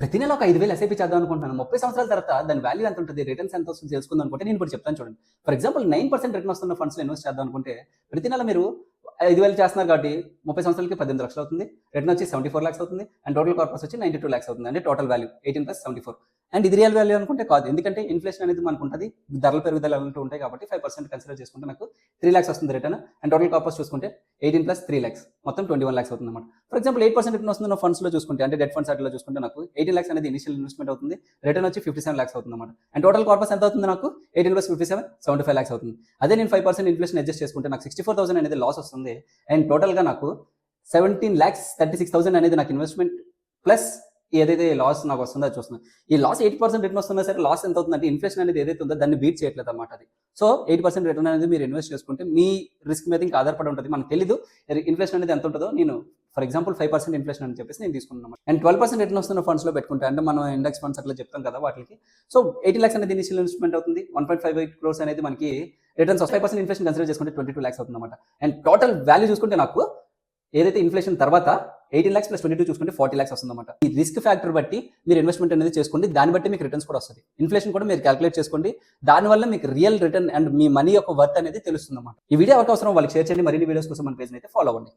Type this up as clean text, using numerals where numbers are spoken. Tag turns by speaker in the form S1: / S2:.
S1: ప్రతి నెల ఒక 5,000 ఎస్ఐపి చేద్దాం అనుకుంటున్నాను. 30 సంవత్సరాల తర్వాత దాని వాల్యూ ఎంత ఉంటుంది, రిటర్న్స్ ఎంత వస్తుందో తెలుసుకుందాం అనుకుంటే నేను ఇప్పుడు చెప్తాను చూడండి. ఫర్ ఎగ్జాంపుల్ 9% రిటర్న్ వస్తున్న ఫండ్స్‌లో ఇన్వెస్ట్ చేద్దాం అనుకుంటే ప్రతి నెల మీరు 5,000 చేస్తున్నారు కాబట్టి 30 సంవత్సరాలకి 18 లక్షలు అవుతుంది. రిటర్న్ వచ్చి 74 లాక్స్ అవుతుంది. అండ్ టోటల్ కార్పస్ వచ్చి 92 లాక్స్ అవుతుంది. అంటే టోటల్ వాల్యూ 18 + 74. అండ్ ఇది రియల్ వాల్యూ అనుకుంటే కాదు. ఎందుకంటే ఇన్ఫ్లేషన్ అనేది మనకు ఉంటది. ధరల పెరుగుదల అంటూ ఉంటాయి కాబట్టి 5% కన్సిడర్ చేసుకుంటే నాకు 3 లాక్స్ వస్తుంది రిటర్న్. అండ్ టోటల్ కార్పస్ చూసుకుంటే 18 + 3 లాక్స్ మొత్తం 21 లాక్స్ అవుతుందన్నమాట. ఫర్ ఎగ్జాంపుల్ 8% రిటర్న్ వస్తున్న ఫండ్స్‌లో చూసుకుంటే అంటే డెట్ ఫండ్స్ వాటిలో చూసుకుంటే నాకు 18 లాక్స్ అనేది ఇనిషియల్ ఇన్వెస్ట్మెంట్ అవుతుంది. రిటర్న్ వచ్చి 57 లాక్స్ అవుతుందన్నమాట. అండ్ టోటల్ కార్పస్ ఎంత అవుతుంది నాకు 18 + 57 75 లాక్స్ అవుతుంది. అదే నేను 5% ఇన్ఫ్లేషన్ అడ్జస్ట్ చేసుకుంటే నాకు 64,000 అనేది లాస్ వస్తుంది. అండ్ టోటల్‌గా నాకు 17,36,000 అనేది నాకు ఇన్వెస్ట్మెంట్ ప్లస్ ఏదైతే లాస్ నాకు వస్తుందో అది చూస్తున్నాను. ఈ లాస్ 8% రిటర్న్ వస్తున్నా సరే లాస్ ఎంత అవుతుందంటే ఇన్ఫ్లేషన్ అనేది ఏదైతే ఉందో దాన్ని బీట్ చేయట్లేదు అన్నమాట అది. సో 8% రిటర్న్ అనేది మీరు ఇన్వెస్ట్ చేసుకుంటే మీ రిస్క్ మీద ఇంకా ఆధారపడి ఉంటుంది. మనకు తెలీదు ఇన్ఫ్లేషన్ అనేది ఎంత ఉంటుందో. నేను ఫర్ ఎగ్జాంపుల్ 5% ఇన్ఫ్లేషన్ అని చెప్పేసి నేను తీసుకున్నాను. అండ్ 12% రిటర్న్ వస్తున్న ఫండ్స్‌లో పెట్టుకుంటే అంటే మనం ఇండెక్స్ ఫండ్స్ అట్లా చెప్తాం కదా వాటికి. సో 80 లాక్స్ అనేది ఇనిషియల్ ఇన్వెస్ట్మెంట్ అవుతుంది. 1.58 క్రోర్స్ అనేది మనకి రిటర్న్స్ 5% ఇన్ఫ్లేషన్ కన్సిడర్ చేసుకుంటే 22 లాక్స్ అవుతుందన్నమాట. అండ్ టోటల్ వాల్యూ చూసుకుంటే నాకు ఏదైతే ఇన్ఫ్లేషన్ తర్వాత 18 లాక్స్ + 22 చూసుకుంటే 40 లాక్స్ వస్తుందన్నమాట. ఈ రిస్క్ ఫ్యాక్టర్ బట్టి మీరు ఇన్వెస్ట్మెంట్ అనేది చేసుకోండి. దాన్ని బట్టి మీకు రిటర్న్స్ కూడా వస్తుంది. ఇన్ఫ్లేషన్ కూడా మీరు క్యాలిక్యులేట్ చేసుకోండి. దానివల్ల మీకు real return and me money యొక్క వర్త్ అనేది తెలుస్తుందన్నమాట. ఈ వీడియో ఎవరికి అవసరం వాళ్ళకి షేర్ చేయండి. మరిన్ని వీడియోస్ కోసం మన పేజ్ని అయితే ఫాలో అవ్వండి.